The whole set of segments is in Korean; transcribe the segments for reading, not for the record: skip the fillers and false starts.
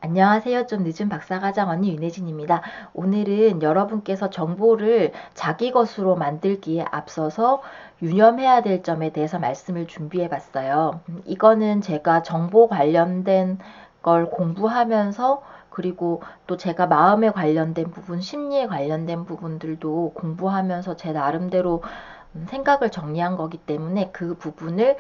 안녕하세요. 좀 늦은 박사과정 언니 윤혜진입니다. 오늘은 여러분께서 정보를 자기 것으로 만들기에 앞서서 유념해야 될 점에 대해서 말씀을 준비해 봤어요. 이거는 제가 정보 관련된 걸 공부하면서 그리고 또 제가 마음에 관련된 부분, 심리에 관련된 부분들도 공부하면서 제 나름대로 생각을 정리한 거기 때문에 그 부분을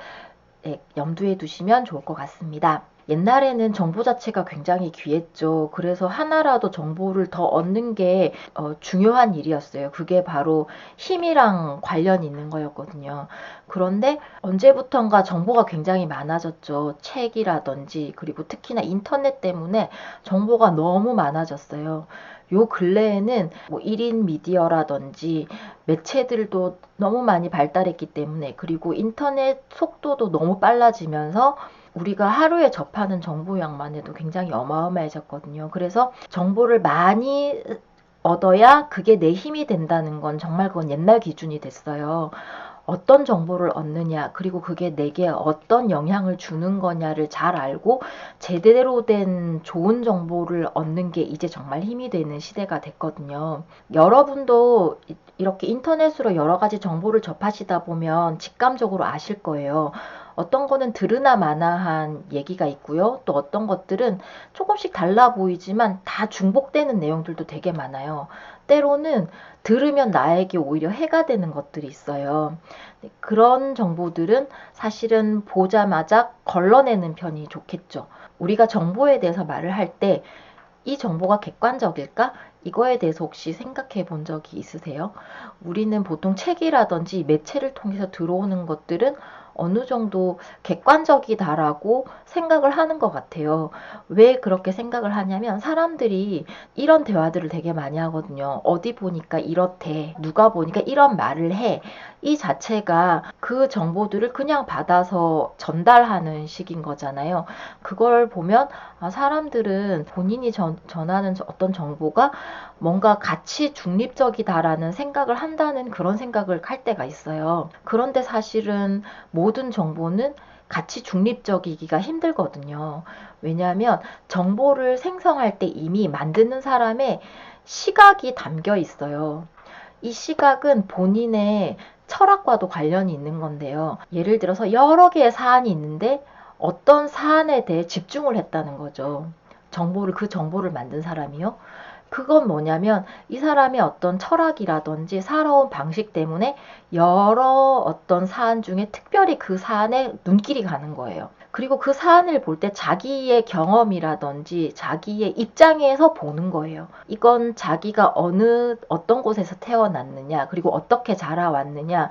염두에 두시면 좋을 것 같습니다. 옛날에는 정보 자체가 굉장히 귀했죠. 그래서 하나라도 정보를 더 얻는 게 중요한 일이었어요. 그게 바로 힘이랑 관련이 있는 거였거든요. 그런데 언제부턴가 정보가 굉장히 많아졌죠. 책이라든지 그리고 특히나 인터넷 때문에 정보가 너무 많아졌어요. 요 근래에는 뭐 1인 미디어라든지 매체들도 너무 많이 발달했기 때문에 그리고 인터넷 속도도 너무 빨라지면서 우리가 하루에 접하는 정보량만 해도 굉장히 어마어마해졌거든요. 그래서 정보를 많이 얻어야 그게 내 힘이 된다는 건 정말 그건 옛날 기준이 됐어요. 어떤 정보를 얻느냐, 그리고 그게 내게 어떤 영향을 주는 거냐를 잘 알고 제대로 된 좋은 정보를 얻는 게 이제 정말 힘이 되는 시대가 됐거든요. 여러분도 이렇게 인터넷으로 여러 가지 정보를 접하시다 보면 직감적으로 아실 거예요. 어떤 거는 들으나 마나한 얘기가 있고요. 또 어떤 것들은 조금씩 달라 보이지만 다 중복되는 내용들도 되게 많아요. 때로는 들으면 나에게 오히려 해가 되는 것들이 있어요. 그런 정보들은 사실은 보자마자 걸러내는 편이 좋겠죠. 우리가 정보에 대해서 말을 할 때 이 정보가 객관적일까? 이거에 대해서 혹시 생각해 본 적이 있으세요? 우리는 보통 책이라든지 매체를 통해서 들어오는 것들은 어느 정도 객관적이다라고 생각을 하는 것 같아요. 왜 그렇게 생각을 하냐면 사람들이 이런 대화들을 되게 많이 하거든요. 어디 보니까 이렇대, 누가 보니까 이런 말을 해. 이 자체가 그 정보들을 그냥 받아서 전달하는 식인 거잖아요. 그걸 보면 사람들은 본인이 전하는 어떤 정보가 뭔가 가치 중립적이다라는 생각을 한다는 그런 생각을 할 때가 있어요. 그런데 사실은 모든 정보는 가치 중립적이기가 힘들거든요. 왜냐하면 정보를 생성할 때 이미 만드는 사람의 시각이 담겨 있어요. 이 시각은 본인의 철학과도 관련이 있는 건데요. 예를 들어서 여러 개의 사안이 있는데 어떤 사안에 대해 집중을 했다는 거죠. 그 정보를 만든 사람이요. 그건 뭐냐면 이 사람의 어떤 철학이라든지 살아온 방식 때문에 여러 어떤 사안 중에 특별히 그 사안에 눈길이 가는 거예요. 그리고 그 사안을 볼 때 자기의 경험이라든지 자기의 입장에서 보는 거예요. 이건 자기가 어떤 곳에서 태어났느냐, 그리고 어떻게 자라왔느냐,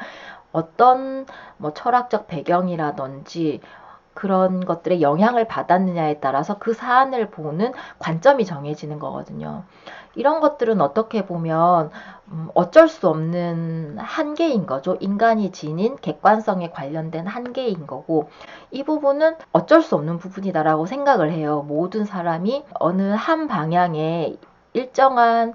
어떤 뭐 철학적 배경이라든지 그런 것들에 영향을 받았느냐에 따라서 그 사안을 보는 관점이 정해지는 거거든요. 이런 것들은 어떻게 보면 어쩔 수 없는 한계인 거죠. 인간이 지닌 객관성에 관련된 한계인 거고 이 부분은 어쩔 수 없는 부분이다라고 생각을 해요. 모든 사람이 어느 한 방향에 일정한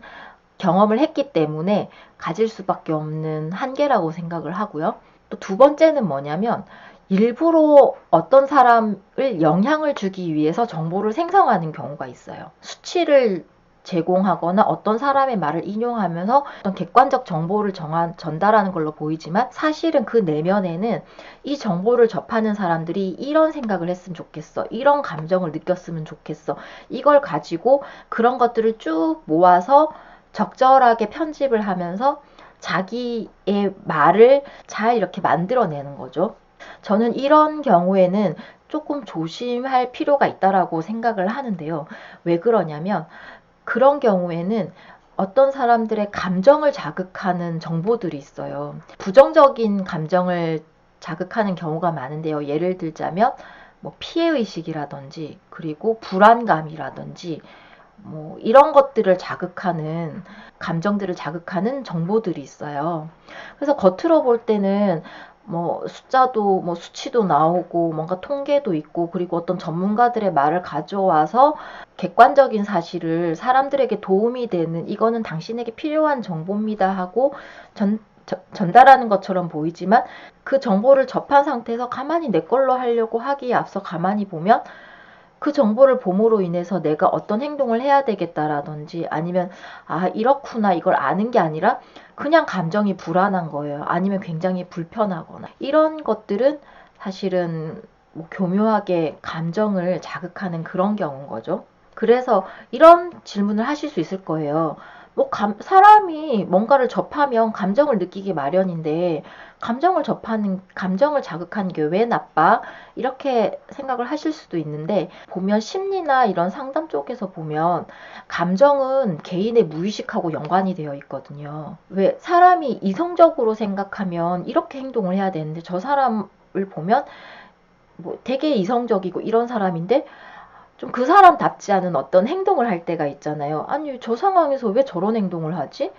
경험을 했기 때문에 가질 수밖에 없는 한계라고 생각을 하고요. 또 두 번째는 뭐냐면 일부러 어떤 사람을 영향을 주기 위해서 정보를 생성하는 경우가 있어요. 수치를 제공하거나 어떤 사람의 말을 인용하면서 어떤 객관적 정보를 전달하는 걸로 보이지만 사실은 그 내면에는 이 정보를 접하는 사람들이 이런 생각을 했으면 좋겠어. 이런 감정을 느꼈으면 좋겠어. 이걸 가지고 그런 것들을 쭉 모아서 적절하게 편집을 하면서 자기의 말을 잘 이렇게 만들어내는 거죠. 저는 이런 경우에는 조금 조심할 필요가 있다라고 생각을 하는데요. 왜 그러냐면 그런 경우에는 어떤 사람들의 감정을 자극하는 정보들이 있어요. 부정적인 감정을 자극하는 경우가 많은데요. 예를 들자면 뭐 피해의식이라든지 그리고 불안감이라든지 뭐 이런 것들을 자극하는 감정들을 자극하는 정보들이 있어요. 그래서 겉으로 볼 때는 뭐 숫자도 뭐 수치도 나오고 뭔가 통계도 있고 그리고 어떤 전문가들의 말을 가져와서 객관적인 사실을 사람들에게 도움이 되는 이거는 당신에게 필요한 정보입니다 하고 전달하는 것처럼 보이지만 그 정보를 접한 상태에서 가만히 내 걸로 하려고 하기에 앞서 가만히 보면 그 정보를 봄으로 인해서 내가 어떤 행동을 해야 되겠다라든지 아니면 아, 이렇구나 이걸 아는 게 아니라 그냥 감정이 불안한 거예요. 아니면 굉장히 불편하거나. 이런 것들은 사실은 뭐 교묘하게 감정을 자극하는 그런 경우인 거죠. 그래서 이런 질문을 하실 수 있을 거예요. 뭐 사람이 뭔가를 접하면 감정을 느끼기 마련인데 감정을 자극하는 게 왜 나빠? 이렇게 생각을 하실 수도 있는데 보면 심리나 이런 상담 쪽에서 보면 감정은 개인의 무의식하고 연관이 되어 있거든요. 왜 사람이 이성적으로 생각하면 이렇게 행동을 해야 되는데 저 사람을 보면 뭐 되게 이성적이고 이런 사람인데 좀 그 사람답지 않은 어떤 행동을 할 때가 있잖아요. 아니, 저 상황에서 왜 저런 행동을 하지?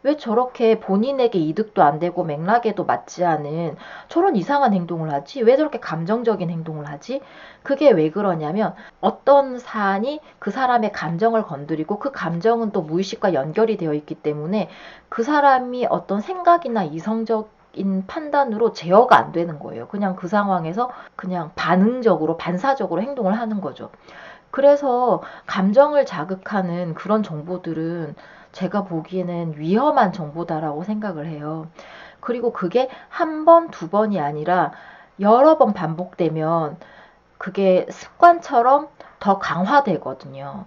왜 저렇게 본인에게 이득도 안 되고 맥락에도 맞지 않은 저런 이상한 행동을 하지? 왜 저렇게 감정적인 행동을 하지? 그게 왜 그러냐면 어떤 사안이 그 사람의 감정을 건드리고 그 감정은 또 무의식과 연결이 되어 있기 때문에 그 사람이 어떤 생각이나 이성적인 판단으로 제어가 안 되는 거예요. 그냥 그 상황에서 그냥 반응적으로 반사적으로 행동을 하는 거죠. 그래서 감정을 자극하는 그런 정보들은 제가 보기에는 위험한 정보다라고 생각을 해요. 그리고 그게 한 번, 두 번이 아니라 여러 번 반복되면 그게 습관처럼 더 강화되거든요.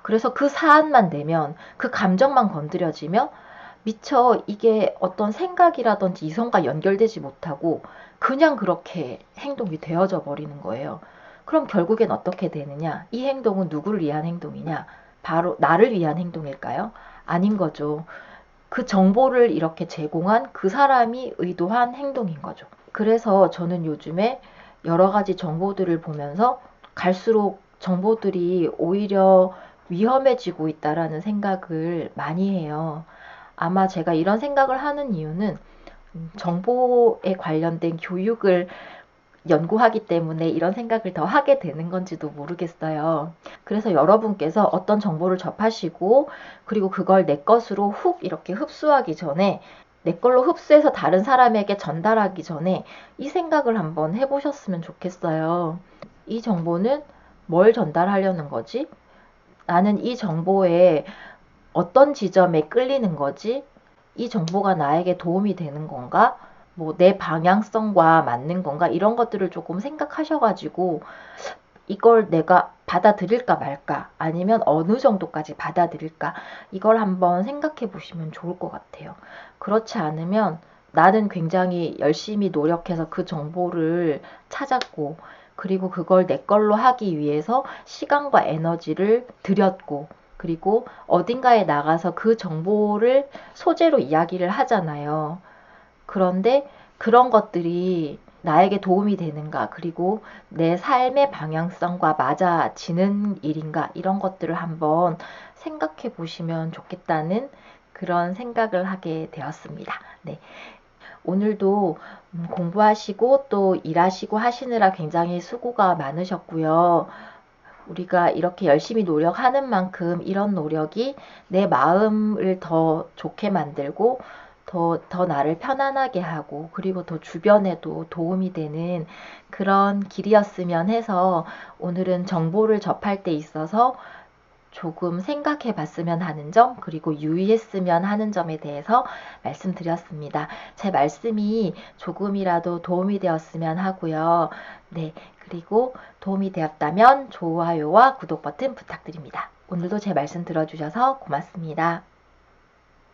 그래서 그 사안만 되면 그 감정만 건드려지면 미처 이게 어떤 생각이라든지 이성과 연결되지 못하고 그냥 그렇게 행동이 되어져 버리는 거예요. 그럼 결국엔 어떻게 되느냐? 이 행동은 누구를 위한 행동이냐? 바로 나를 위한 행동일까요? 아닌 거죠. 그 정보를 이렇게 제공한 그 사람이 의도한 행동인 거죠. 그래서 저는 요즘에 여러 가지 정보들을 보면서 갈수록 정보들이 오히려 위험해지고 있다라는 생각을 많이 해요. 아마 제가 이런 생각을 하는 이유는 정보에 관련된 교육을 연구하기 때문에 이런 생각을 더 하게 되는 건지도 모르겠어요. 그래서 여러분께서 어떤 정보를 접하시고 그리고 그걸 내 것으로 훅 이렇게 흡수하기 전에 내 걸로 흡수해서 다른 사람에게 전달하기 전에 이 생각을 한번 해보셨으면 좋겠어요. 이 정보는 뭘 전달하려는 거지? 나는 이 정보에 어떤 지점에 끌리는 거지? 이 정보가 나에게 도움이 되는 건가? 뭐 내 방향성과 맞는 건가? 이런 것들을 조금 생각하셔가지고 이걸 내가 받아들일까 말까? 아니면 어느 정도까지 받아들일까? 이걸 한번 생각해 보시면 좋을 것 같아요. 그렇지 않으면 나는 굉장히 열심히 노력해서 그 정보를 찾았고, 그리고 그걸 내 걸로 하기 위해서 시간과 에너지를 들였고, 그리고 어딘가에 나가서 그 정보를 소재로 이야기를 하잖아요. 그런데 그런 것들이 나에게 도움이 되는가, 그리고 내 삶의 방향성과 맞아지는 일인가, 이런 것들을 한번 생각해 보시면 좋겠다는 그런 생각을 하게 되었습니다. 네. 오늘도 공부하시고 또 일하시고 하시느라 굉장히 수고가 많으셨고요. 우리가 이렇게 열심히 노력하는 만큼 이런 노력이 내 마음을 더 좋게 만들고 더 나를 편안하게 하고 그리고 더 주변에도 도움이 되는 그런 길이었으면 해서 오늘은 정보를 접할 때 있어서 조금 생각해 봤으면 하는 점, 그리고 유의했으면 하는 점에 대해서 말씀드렸습니다. 제 말씀이 조금이라도 도움이 되었으면 하고요. 네, 그리고 도움이 되었다면 좋아요와 구독 버튼 부탁드립니다. 오늘도 제 말씀 들어주셔서 고맙습니다.